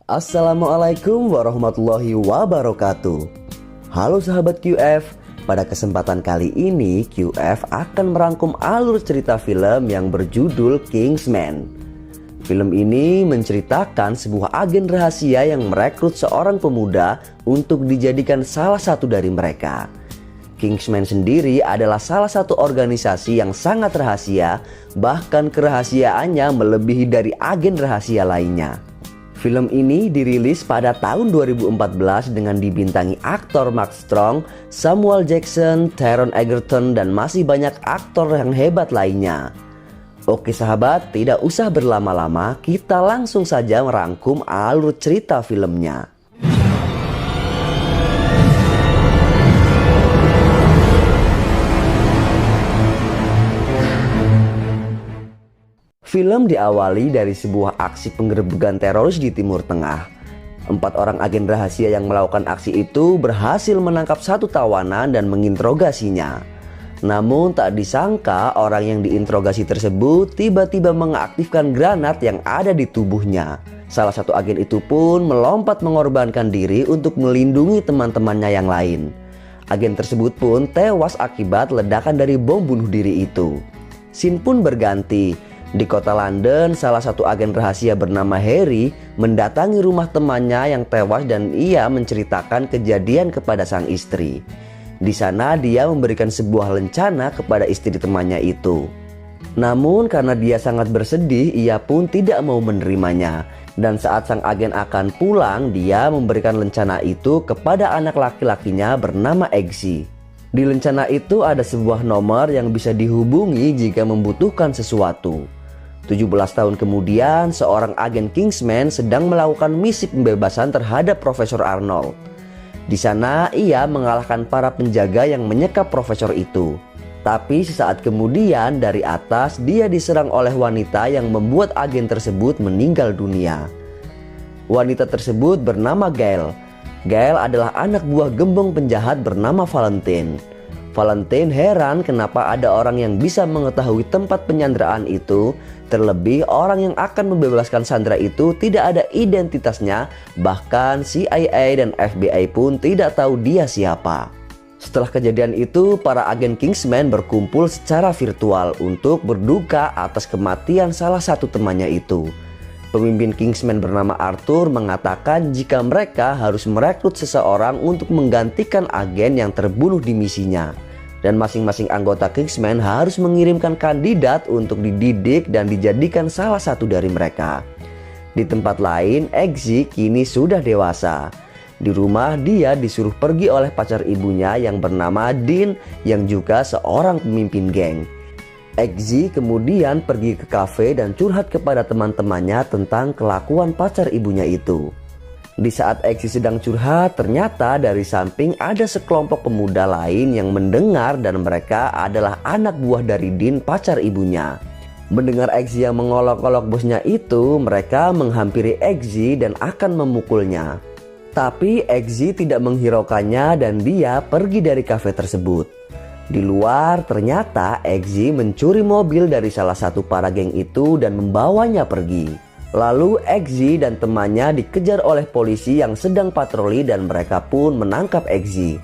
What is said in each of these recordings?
Assalamualaikum warahmatullahi wabarakatuh. Halo sahabat QF, pada kesempatan kali ini QF akan merangkum alur cerita film yang berjudul Kingsman. Film ini menceritakan sebuah agen rahasia yang merekrut seorang pemuda untuk dijadikan salah satu dari mereka. Kingsman sendiri adalah salah satu organisasi yang sangat rahasia, bahkan kerahasiaannya melebihi dari agen rahasia lainnya. Film ini dirilis pada tahun 2014 dengan dibintangi aktor Mark Strong, Samuel Jackson, Taron Egerton, dan masih banyak aktor yang hebat lainnya. Oke sahabat, tidak usah berlama-lama, kita langsung saja merangkum alur cerita filmnya. Film diawali dari sebuah aksi penggerebekan teroris di Timur Tengah. 4 orang agen rahasia yang melakukan aksi itu berhasil menangkap satu tawanan dan menginterogasinya. Namun tak disangka orang yang diinterogasi tersebut tiba-tiba mengaktifkan granat yang ada di tubuhnya. Salah satu agen itu pun melompat mengorbankan diri untuk melindungi teman-temannya yang lain. Agen tersebut pun tewas akibat ledakan dari bom bunuh diri itu. Scene pun berganti. Di kota London, salah satu agen rahasia bernama Harry mendatangi rumah temannya yang tewas dan ia menceritakan kejadian kepada sang istri. Di sana dia memberikan sebuah lencana kepada istri temannya itu. Namun karena dia sangat bersedih, ia pun tidak mau menerimanya. Dan saat sang agen akan pulang, dia memberikan lencana itu kepada anak laki-lakinya bernama Eggsy. Di lencana itu ada sebuah nomor yang bisa dihubungi jika membutuhkan sesuatu. 17 tahun kemudian, seorang agen Kingsman sedang melakukan misi pembebasan terhadap Profesor Arnold. Di sana ia mengalahkan para penjaga yang menyekap profesor itu. Tapi sesaat kemudian dari atas dia diserang oleh wanita yang membuat agen tersebut meninggal dunia. Wanita tersebut bernama Gail. Gail adalah anak buah gembong penjahat bernama Valentine. Valentine heran kenapa ada orang yang bisa mengetahui tempat penyanderaan itu. Terlebih orang yang akan membebaskan Sandra itu tidak ada identitasnya, bahkan CIA dan FBI pun tidak tahu dia siapa. Setelah kejadian itu, para agen Kingsman berkumpul secara virtual untuk berduka atas kematian salah satu temannya itu. Pemimpin Kingsman bernama Arthur mengatakan jika mereka harus merekrut seseorang untuk menggantikan agen yang terbunuh di misinya. Dan masing-masing anggota Kingsman harus mengirimkan kandidat untuk dididik dan dijadikan salah satu dari mereka. Di tempat lain, Eggsy kini sudah dewasa. Di rumah dia disuruh pergi oleh pacar ibunya yang bernama Dean yang juga seorang pemimpin geng. Eggsy kemudian pergi ke kafe dan curhat kepada teman-temannya tentang kelakuan pacar ibunya itu. Di saat Eggsy sedang curhat, ternyata dari samping ada sekelompok pemuda lain yang mendengar dan mereka adalah anak buah dari Dean, pacar ibunya. Mendengar Eggsy yang mengolok-olok bosnya itu, mereka menghampiri Eggsy dan akan memukulnya. Tapi Eggsy tidak menghiraukannya dan dia pergi dari kafe tersebut. Di luar ternyata Eggsy mencuri mobil dari salah satu para geng itu dan membawanya pergi. Lalu Eggsy dan temannya dikejar oleh polisi yang sedang patroli dan mereka pun menangkap Eggsy.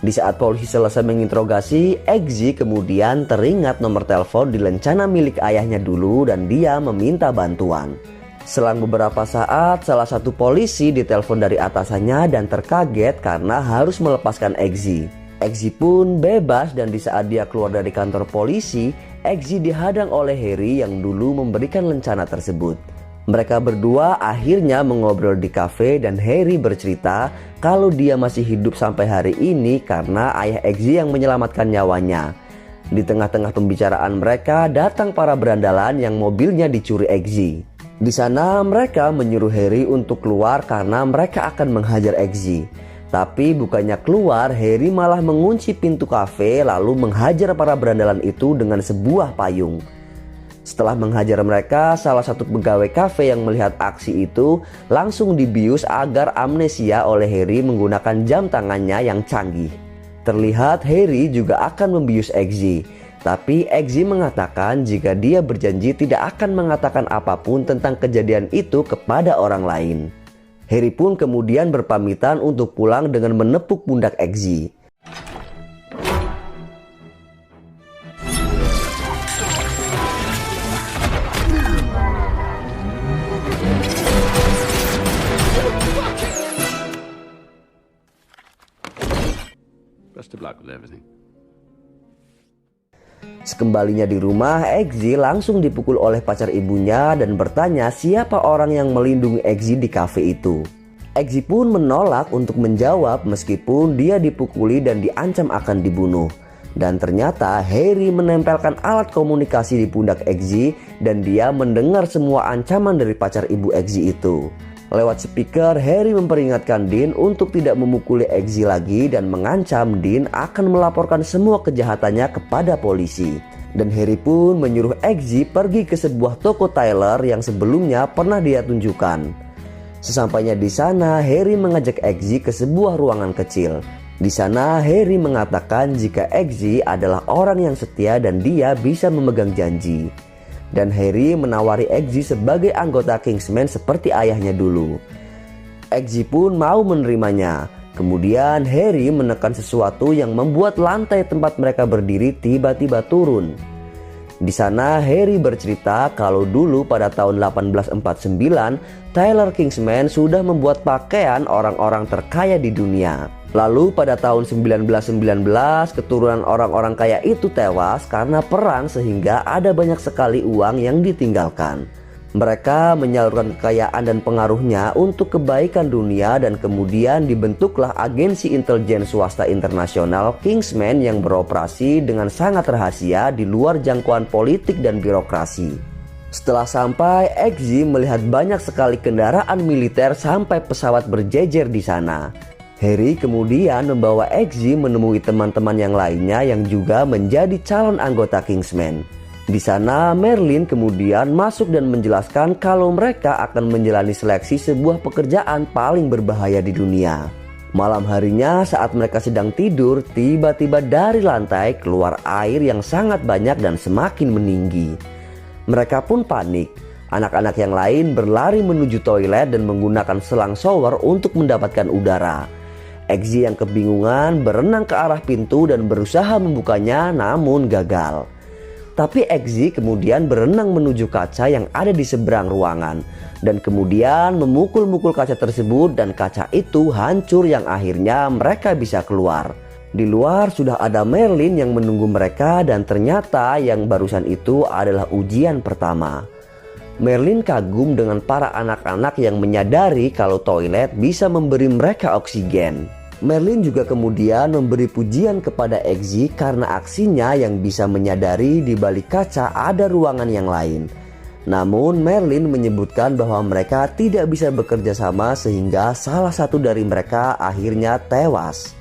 Di saat polisi selesai menginterogasi, Eggsy kemudian teringat nomor telepon di lencana milik ayahnya dulu dan dia meminta bantuan. Selang beberapa saat, salah satu polisi ditelepon dari atasannya dan terkaget karena harus melepaskan Eggsy. Eggsy pun bebas dan di saat dia keluar dari kantor polisi, Eggsy dihadang oleh Harry yang dulu memberikan lencana tersebut. Mereka berdua akhirnya mengobrol di kafe dan Harry bercerita kalau dia masih hidup sampai hari ini karena ayah Eggsy yang menyelamatkan nyawanya. Di tengah-tengah pembicaraan mereka datang para berandalan yang mobilnya dicuri Eggsy. Di sana mereka menyuruh Harry untuk keluar karena mereka akan menghajar Eggsy. Tapi bukannya keluar, Harry malah mengunci pintu kafe lalu menghajar para berandalan itu dengan sebuah payung. Setelah menghajar mereka, salah satu pegawai kafe yang melihat aksi itu langsung dibius agar amnesia oleh Harry menggunakan jam tangannya yang canggih. Terlihat Harry juga akan membius Eggsy. Tapi Eggsy mengatakan jika dia berjanji tidak akan mengatakan apapun tentang kejadian itu kepada orang lain. Harry pun kemudian berpamitan untuk pulang dengan menepuk pundak Eggsy. Best of luck with everything. Sekembalinya di rumah, Eggsy langsung dipukul oleh pacar ibunya dan bertanya siapa orang yang melindungi Eggsy di kafe itu. Eggsy pun menolak untuk menjawab meskipun dia dipukuli dan diancam akan dibunuh. Dan ternyata Harry menempelkan alat komunikasi di pundak Eggsy dan dia mendengar semua ancaman dari pacar ibu Eggsy itu. Lewat speaker, Harry memperingatkan Dean untuk tidak memukuli Eggsy lagi dan mengancam Dean akan melaporkan semua kejahatannya kepada polisi. Dan Harry pun menyuruh Eggsy pergi ke sebuah toko Tyler yang sebelumnya pernah dia tunjukkan. Sesampainya di sana, Harry mengajak Eggsy ke sebuah ruangan kecil. Di sana, Harry mengatakan jika Eggsy adalah orang yang setia dan dia bisa memegang janji. Dan Harry menawari Eggsy sebagai anggota Kingsman seperti ayahnya dulu. Eggsy pun mau menerimanya. Kemudian Harry menekan sesuatu yang membuat lantai tempat mereka berdiri tiba-tiba turun. Di sana Harry bercerita kalau dulu pada tahun 1849 Tyler Kingsman sudah membuat pakaian orang-orang terkaya di dunia. Lalu pada tahun 1919 keturunan orang-orang kaya itu tewas karena perang sehingga ada banyak sekali uang yang ditinggalkan. Mereka menyalurkan kekayaan dan pengaruhnya untuk kebaikan dunia dan kemudian dibentuklah agensi intelijen swasta internasional Kingsman yang beroperasi dengan sangat rahasia di luar jangkauan politik dan birokrasi. Setelah sampai, Eggsy melihat banyak sekali kendaraan militer sampai pesawat berjejer di sana. Harry kemudian membawa Eggsy menemui teman-teman yang lainnya yang juga menjadi calon anggota Kingsman. Di sana Merlin kemudian masuk dan menjelaskan kalau mereka akan menjalani seleksi sebuah pekerjaan paling berbahaya di dunia. Malam harinya saat mereka sedang tidur, tiba-tiba dari lantai keluar air yang sangat banyak dan semakin meninggi. Mereka pun panik. Anak-anak yang lain berlari menuju toilet dan menggunakan selang shower untuk mendapatkan udara. Eggsy yang kebingungan berenang ke arah pintu dan berusaha membukanya namun gagal. Tapi Eggsy kemudian berenang menuju kaca yang ada di seberang ruangan dan kemudian memukul-mukul kaca tersebut dan kaca itu hancur yang akhirnya mereka bisa keluar. Di luar sudah ada Merlin yang menunggu mereka dan ternyata yang barusan itu adalah ujian pertama. Merlin kagum dengan para anak-anak yang menyadari kalau toilet bisa memberi mereka oksigen. Merlin juga kemudian memberi pujian kepada Eggsy karena aksinya yang bisa menyadari di balik kaca ada ruangan yang lain. Namun Merlin menyebutkan bahwa mereka tidak bisa bekerja sama sehingga salah satu dari mereka akhirnya tewas.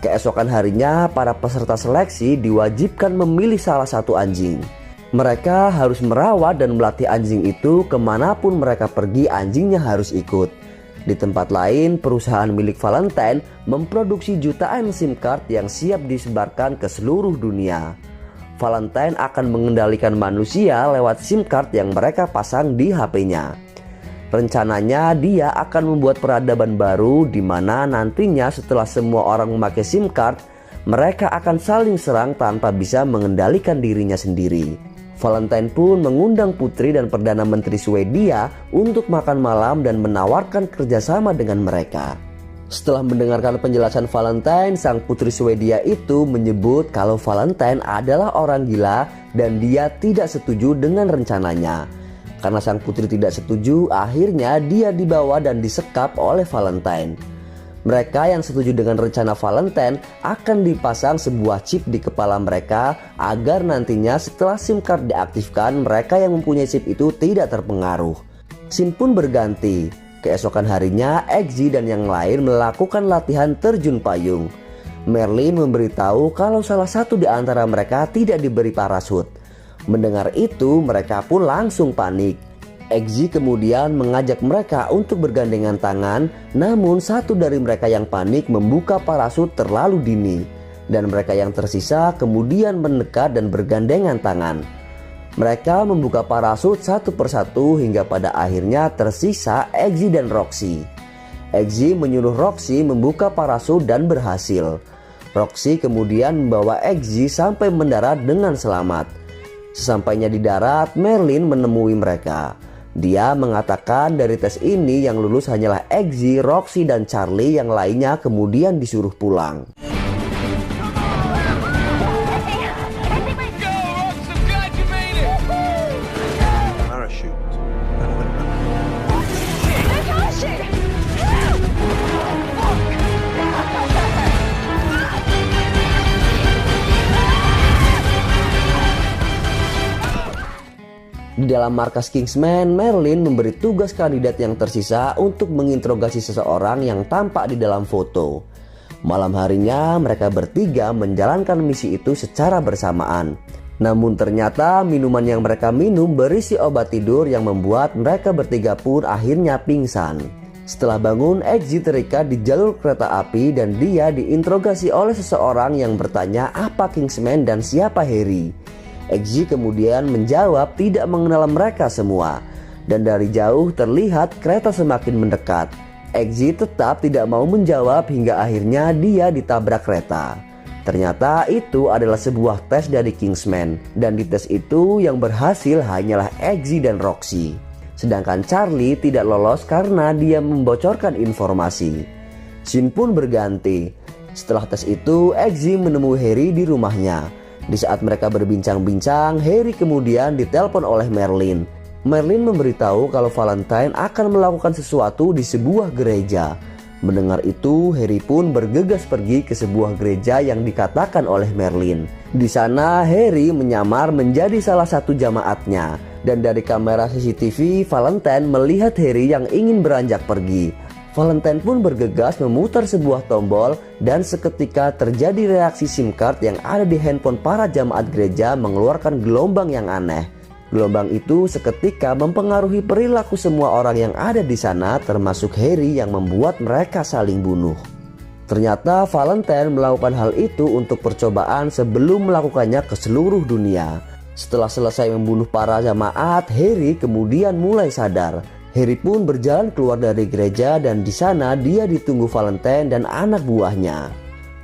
Keesokan harinya para peserta seleksi diwajibkan memilih salah satu anjing. Mereka harus merawat dan melatih anjing itu kemanapun mereka pergi anjingnya harus ikut. Di tempat lain, perusahaan milik Valentine memproduksi jutaan SIM card yang siap disebarkan ke seluruh dunia. Valentine akan mengendalikan manusia lewat SIM card yang mereka pasang di HP-nya. Rencananya dia akan membuat peradaban baru di mana nantinya setelah semua orang memakai SIM card, mereka akan saling serang tanpa bisa mengendalikan dirinya sendiri. Valentine pun mengundang putri dan Perdana Menteri Swedia untuk makan malam dan menawarkan kerjasama dengan mereka. Setelah mendengarkan penjelasan Valentine, sang putri Swedia itu menyebut kalau Valentine adalah orang gila dan dia tidak setuju dengan rencananya. Karena sang putri tidak setuju, akhirnya dia dibawa dan disekap oleh Valentine. Mereka yang setuju dengan rencana Valentine akan dipasang sebuah chip di kepala mereka agar nantinya setelah SIM card diaktifkan mereka yang mempunyai chip itu tidak terpengaruh. SIM pun berganti. Keesokan harinya Eggsy dan yang lain melakukan latihan terjun payung. Merlin memberitahu kalau salah satu di antara mereka tidak diberi parasut. Mendengar itu mereka pun langsung panik. Eggsy kemudian mengajak mereka untuk bergandengan tangan, namun satu dari mereka yang panik membuka parasut terlalu dini. dan mereka yang tersisa kemudian mendekat dan bergandengan tangan. Mereka membuka parasut satu persatu hingga pada akhirnya tersisa Eggsy dan Roxy. Eggsy menyuruh Roxy membuka parasut dan berhasil. Roxy kemudian membawa Eggsy sampai mendarat dengan selamat. Sesampainya di darat, Merlin menemui mereka. Dia mengatakan dari tes ini yang lulus hanyalah Eggsy, Roxy, dan Charlie, yang lainnya kemudian disuruh pulang. Di dalam markas Kingsman, Merlin memberi tugas kandidat yang tersisa untuk menginterogasi seseorang yang tampak di dalam foto. Malam harinya mereka bertiga menjalankan misi itu secara bersamaan. Namun ternyata minuman yang mereka minum berisi obat tidur yang membuat mereka bertiga pun akhirnya pingsan. Setelah bangun, Eggsy terikat di jalur kereta api dan dia diinterogasi oleh seseorang yang bertanya apa Kingsman dan siapa Harry. Eggsy kemudian menjawab tidak mengenal mereka semua, dan dari jauh terlihat kereta semakin mendekat. Eggsy tetap tidak mau menjawab hingga akhirnya dia ditabrak kereta. Ternyata itu adalah sebuah tes dari Kingsman, dan di tes itu yang berhasil hanyalah Eggsy dan Roxy. Sedangkan Charlie tidak lolos karena dia membocorkan informasi. Scene pun berganti. Setelah tes itu, Eggsy menemui Harry di rumahnya. Di saat mereka berbincang-bincang, Harry kemudian ditelepon oleh Merlin. Merlin memberitahu kalau Valentine akan melakukan sesuatu di sebuah gereja. Mendengar itu, Harry pun bergegas pergi ke sebuah gereja yang dikatakan oleh Merlin. Di sana, Harry menyamar menjadi salah satu jamaatnya. Dan dari kamera CCTV, Valentine melihat Harry yang ingin beranjak pergi. Valentine pun bergegas memutar sebuah tombol dan seketika terjadi reaksi SIM card yang ada di handphone para jamaat gereja mengeluarkan gelombang yang aneh. Gelombang itu seketika mempengaruhi perilaku semua orang yang ada di sana, termasuk Harry, yang membuat mereka saling bunuh. Ternyata Valentine melakukan hal itu untuk percobaan sebelum melakukannya ke seluruh dunia. Setelah selesai membunuh para jamaat, Harry kemudian mulai sadar. Harry pun berjalan keluar dari gereja dan di sana dia ditunggu Valentine dan anak buahnya.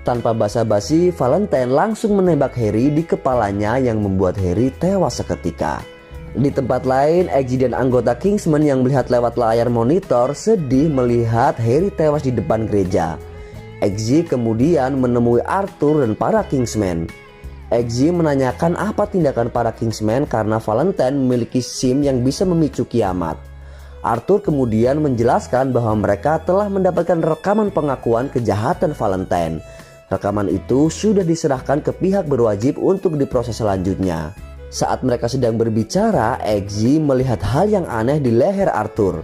Tanpa basa-basi, Valentine langsung menembak Harry di kepalanya yang membuat Harry tewas seketika. Di tempat lain, Eggsy dan anggota Kingsman yang melihat lewat layar monitor sedih melihat Harry tewas di depan gereja. Eggsy kemudian menemui Arthur dan para Kingsman. Eggsy menanyakan apa tindakan para Kingsman karena Valentine memiliki SIM yang bisa memicu kiamat. Arthur kemudian menjelaskan bahwa mereka telah mendapatkan rekaman pengakuan kejahatan Valentine. Rekaman itu sudah diserahkan ke pihak berwajib untuk diproses selanjutnya. Saat mereka sedang berbicara, Eggsy melihat hal yang aneh di leher Arthur.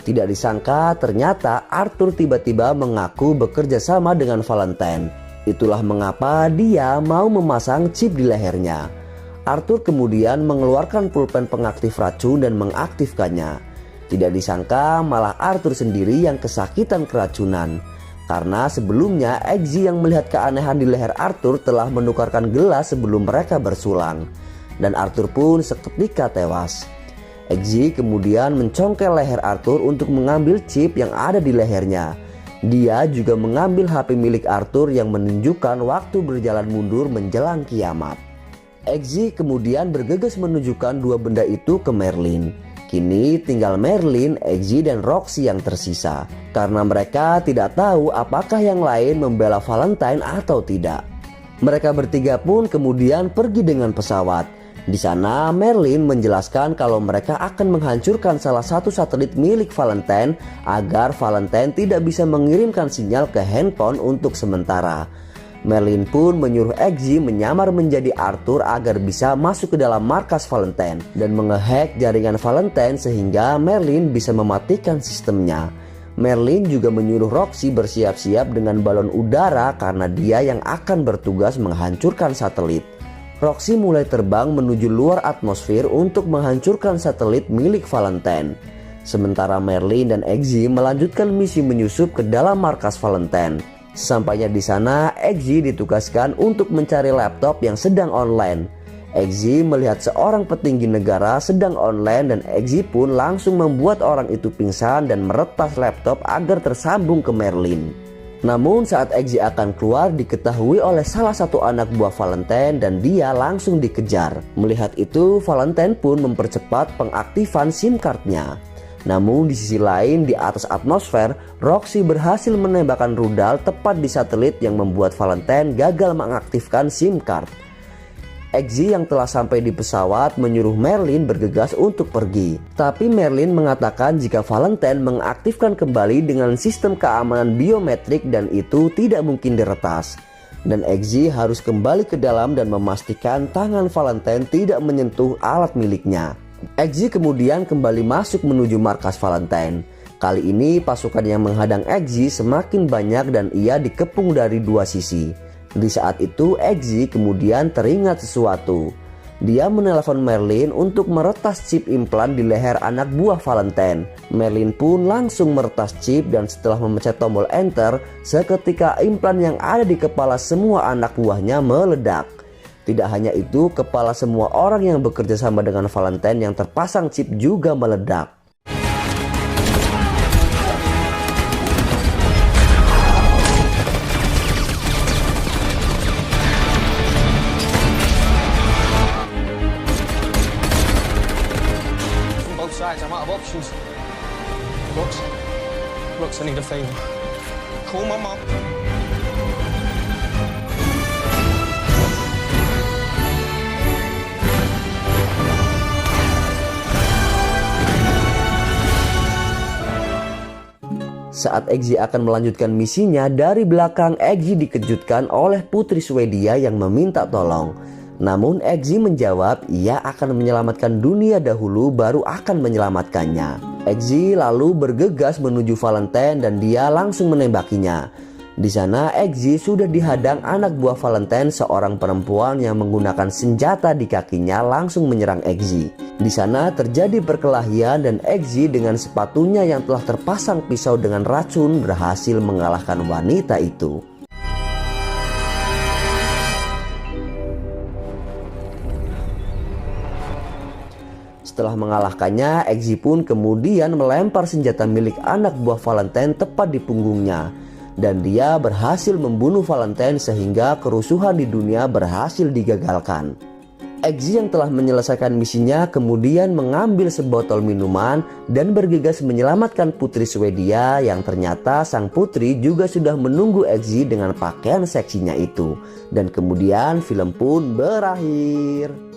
Tidak disangka ternyata Arthur tiba-tiba mengaku bekerja sama dengan Valentine. Itulah mengapa dia mau memasang chip di lehernya. Arthur kemudian mengeluarkan pulpen pengaktif racun dan mengaktifkannya. Tidak disangka malah Arthur sendiri yang kesakitan keracunan. Karena sebelumnya Eggsy yang melihat keanehan di leher Arthur telah menukarkan gelas sebelum mereka bersulang. Dan Arthur pun seketika tewas. Eggsy kemudian mencongkel leher Arthur untuk mengambil chip yang ada di lehernya. Dia juga mengambil HP milik Arthur yang menunjukkan waktu berjalan mundur menjelang kiamat. Eggsy kemudian bergegas menunjukkan dua benda itu ke Merlin. Kini tinggal Merlin, Eggsy, dan Roxy yang tersisa. Karena mereka tidak tahu apakah yang lain membela Valentine atau tidak. Mereka bertiga pun kemudian pergi dengan pesawat. Di sana Merlin menjelaskan kalau mereka akan menghancurkan salah satu satelit milik Valentine agar Valentine tidak bisa mengirimkan sinyal ke handphone untuk sementara. Merlin pun menyuruh Eggsy menyamar menjadi Arthur agar bisa masuk ke dalam markas Valentine dan menghack jaringan Valentine sehingga Merlin bisa mematikan sistemnya. Merlin juga menyuruh Roxy bersiap-siap dengan balon udara karena dia yang akan bertugas menghancurkan satelit. Roxy mulai terbang menuju luar atmosfer untuk menghancurkan satelit milik Valentine. Sementara Merlin dan Eggsy melanjutkan misi menyusup ke dalam markas Valentine. Sesampainya di sana, Eggsy ditugaskan untuk mencari laptop yang sedang online. Eggsy melihat seorang petinggi negara sedang online dan Eggsy pun langsung membuat orang itu pingsan dan meretas laptop agar tersambung ke Merlin. Namun saat Eggsy akan keluar diketahui oleh salah satu anak buah Valentine dan dia langsung dikejar. Melihat itu, Valentine pun mempercepat pengaktifan SIM cardnya. Namun di sisi lain, di atas atmosfer, Roxy berhasil menembakkan rudal tepat di satelit yang membuat Valentine gagal mengaktifkan SIM card. Eggsy yang telah sampai di pesawat menyuruh Merlin bergegas untuk pergi. Tapi Merlin mengatakan jika Valentine mengaktifkan kembali dengan sistem keamanan biometrik dan itu tidak mungkin diretas. Dan Eggsy harus kembali ke dalam dan memastikan tangan Valentine tidak menyentuh alat miliknya. Eggsy kemudian kembali masuk menuju markas Valentine. Kali ini pasukan yang menghadang Eggsy semakin banyak dan ia dikepung dari dua sisi. Di saat itu Eggsy kemudian teringat sesuatu. Dia menelepon Merlin untuk meretas chip implan di leher anak buah Valentine. Merlin pun langsung meretas chip dan setelah memencet tombol enter, seketika implan yang ada di kepala semua anak buahnya meledak. Tidak hanya itu, kepala semua orang yang bekerja sama dengan Valentine yang terpasang chip juga meledak. From both sides, I'm out of options. Rox, I need a favor. Call my mom. Saat Eggsy akan melanjutkan misinya, dari belakang Eggsy dikejutkan oleh putri Swedia yang meminta tolong. Namun Eggsy menjawab ia akan menyelamatkan dunia dahulu baru akan menyelamatkannya. Eggsy lalu bergegas menuju Valentine dan dia langsung menembakinya. Di sana Eggsy sudah dihadang anak buah Valentine, seorang perempuan yang menggunakan senjata di kakinya langsung menyerang Eggsy. Di sana terjadi perkelahian dan Eggsy dengan sepatunya yang telah terpasang pisau dengan racun berhasil mengalahkan wanita itu. Setelah mengalahkannya, Eggsy pun kemudian melempar senjata milik anak buah Valentine tepat di punggungnya. Dan dia berhasil membunuh Valentine sehingga kerusuhan di dunia berhasil digagalkan. Eggsy yang telah menyelesaikan misinya kemudian mengambil sebotol minuman dan bergegas menyelamatkan putri Swedia yang ternyata sang putri juga sudah menunggu Eggsy dengan pakaian seksinya itu. Dan kemudian film pun berakhir.